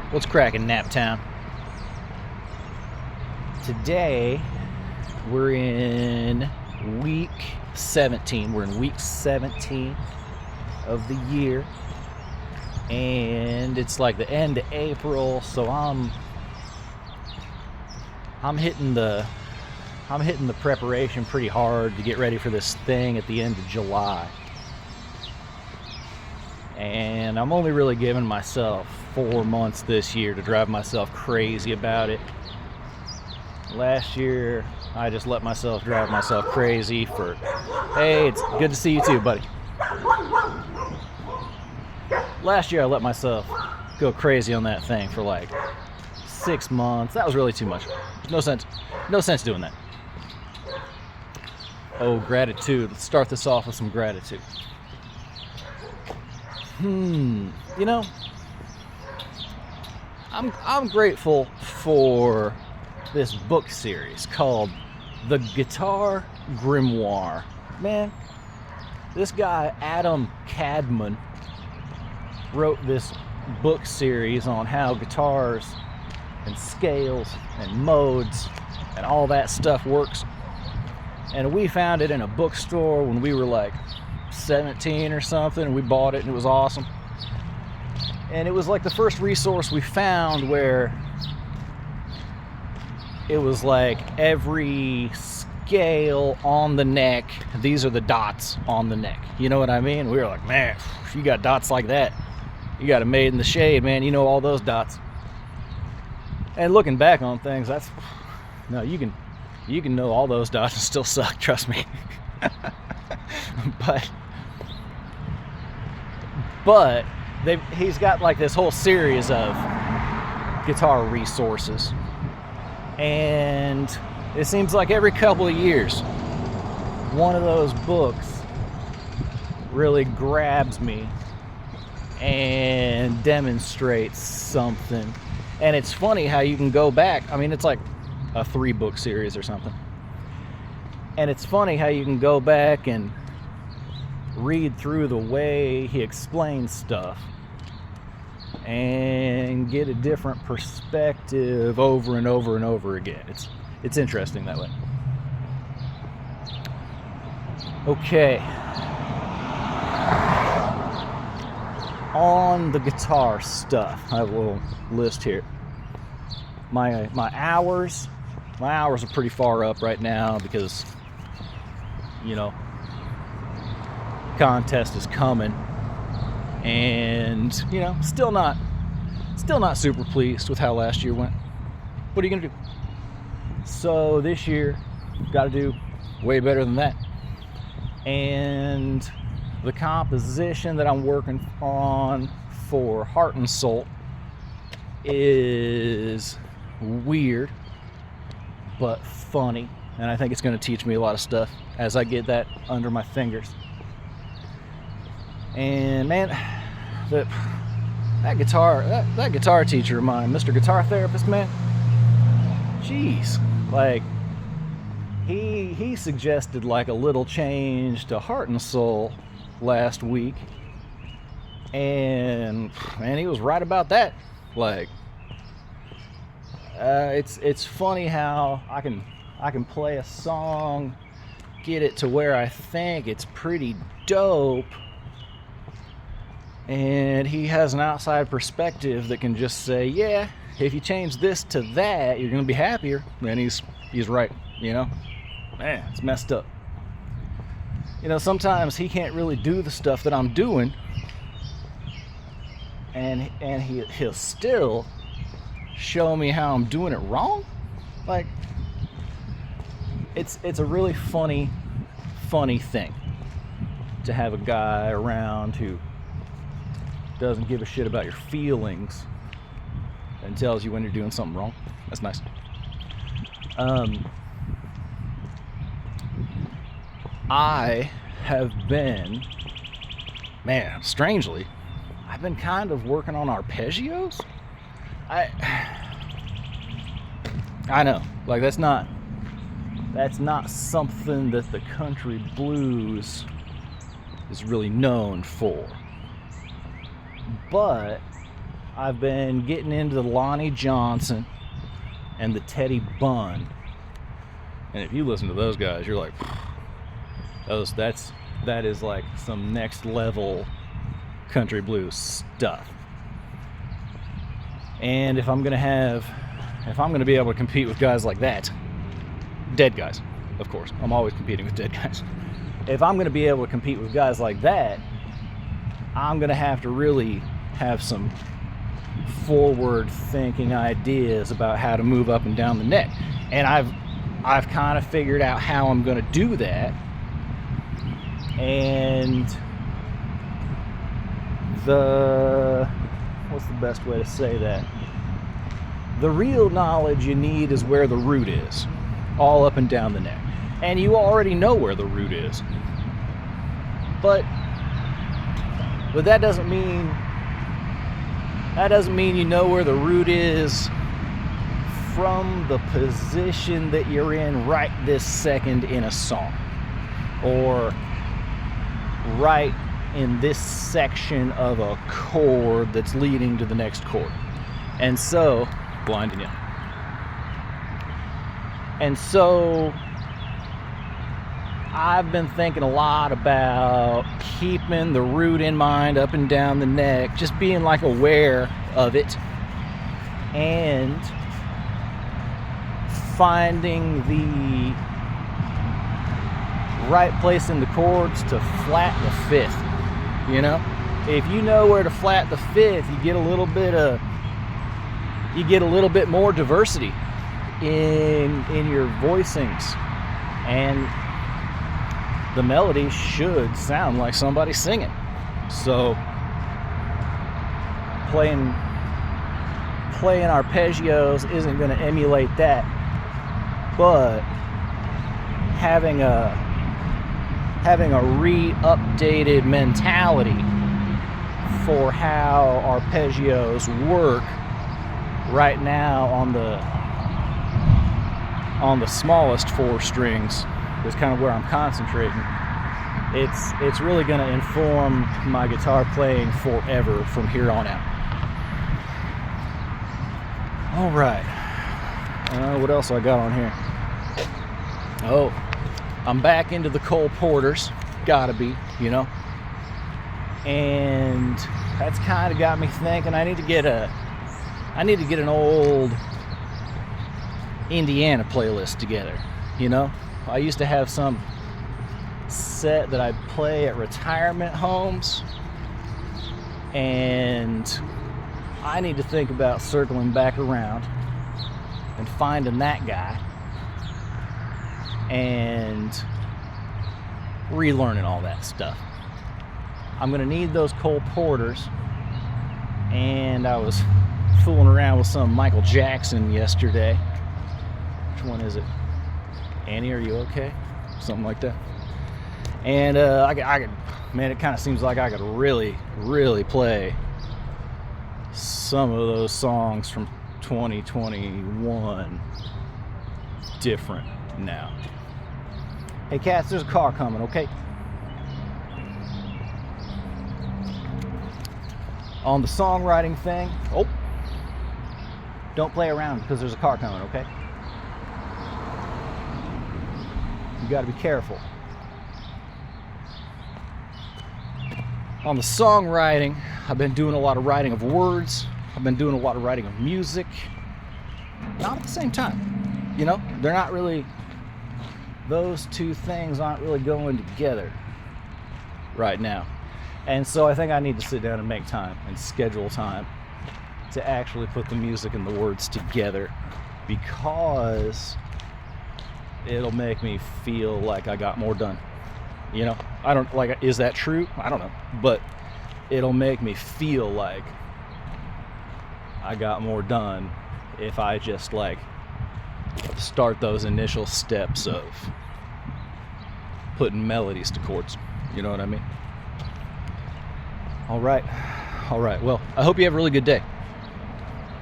What's cracking, Naptown? Today, we're in week 17. We're in week 17 of the year. And it's like the end of April, so I'm hitting the preparation pretty hard to get ready for this thing at the end of July. And I'm only really giving myself 4 months this year to drive myself crazy about it. Last year, I just let myself drive myself crazy for, hey, it's good to see you too, buddy. Last year, I let myself go crazy on that thing for like 6 months. That was really too much. No sense doing that. Oh, gratitude. Let's start this off with some gratitude. You know, I'm grateful for this book series called The Guitar Grimoire. Man, this guy Adam Cadman wrote this book series on how guitars and scales and modes and all that stuff works. And we found it in a bookstore when we were like 17 or something, and we bought it and it was awesome. And it was like the first resource we found where it was like every scale on the neck, these are the dots on the neck. You know what I mean? We were like, man, if you got dots like that, you got a Made in the Shade, man. You know all those dots. And looking back on things, you can know all those dots and still suck, trust me. But he's got like this whole series of guitar resources. And it seems like every couple of years, one of those books really grabs me and demonstrates something. And it's funny how you can go back. I mean, it's like a 3-book series or something. And it's funny how you can go back and read through the way he explains stuff and get a different perspective over and over and over again. It's interesting that way. Okay. On the guitar stuff, I have a little list here. My hours are pretty far up right now because, you know, contest is coming, and you know, still not super pleased with how last year went. What are you gonna do? So this year, got to do way better than that. And the composition that I'm working on for Heart and Soul is weird but funny, and I think it's going to teach me a lot of stuff as I get that under my fingers. And man, that guitar teacher of mine, Mr. Guitar Therapist, man, jeez, like he suggested like a little change to Heart and Soul last week, and man, he was right about that. Like, it's funny how I can play a song, get it to where I think it's pretty dope, and he has an outside perspective that can just say, yeah, if you change this to that, you're gonna be happier. And he's right, you know? Man, it's messed up. You know, sometimes he can't really do the stuff that I'm doing, and he'll still show me how I'm doing it wrong. Like, it's a really funny thing to have a guy around who doesn't give a shit about your feelings and tells you when you're doing something wrong. That's nice. I have been, man, strangely, I've been kind of working on arpeggios. I know, like that's not something that the country blues is really known for. But I've been getting into the Lonnie Johnson and the Teddy Bunn. And if you listen to those guys, you're like, that is like some next level country blues stuff. And if I'm gonna be able to compete with guys like that, dead guys, of course, I'm always competing with dead guys. If I'm gonna be able to compete with guys like that, I'm gonna have to really have some forward thinking ideas about how to move up and down the neck. And I've kind of figured out how I'm gonna do that. And what's the best way to say that? The real knowledge you need is where the root is, all up and down the neck. And you already know where the root is. But that doesn't mean you know where the root is from the position that you're in right this second in a song, or right in this section of a chord that's leading to the next chord. And so, blinding you. And so, I've been thinking a lot about keeping the root in mind up and down the neck, just being like aware of it, and finding the right place in the chords to flat the fifth. You know, if you know where to flat the fifth, you get a little bit more diversity in your voicings, and the melody should sound like somebody singing. So playing arpeggios isn't going to emulate that, but having a re-updated mentality for how arpeggios work right now on the smallest four strings is kind of where I'm concentrating. It's really going to inform my guitar playing forever from here on out. All right. What else I got on here? Oh, I'm back into the Cole Porters. Gotta be, you know. And that's kind of got me thinking I need to get an old Indiana playlist together, you know. I used to have some set that I'd play at retirement homes, and I need to think about circling back around and finding that guy and relearning all that stuff. I'm gonna need those Cole Porters, and I was fooling around with some Michael Jackson yesterday. Which one is it? Annie, are you okay? Something like that. And I could, man, it kind of seems like I could really, really play some of those songs from 2021 different now. Hey, cats, there's a car coming, okay? On the songwriting thing, don't play around because there's a car coming, okay? You got to be careful. On the songwriting, I've been doing a lot of writing of words. I've been doing a lot of writing of music. Not at the same time. You know, they're not really, those two things aren't really going together right now. And so I think I need to sit down and make time and schedule time to actually put the music and the words together, because it'll make me feel like I got more done. You know, I don't, like, is that true? I don't know, but it'll make me feel like I got more done if I just like start those initial steps of putting melodies to chords. You know what I mean? All right. Well, I hope you have a really good day.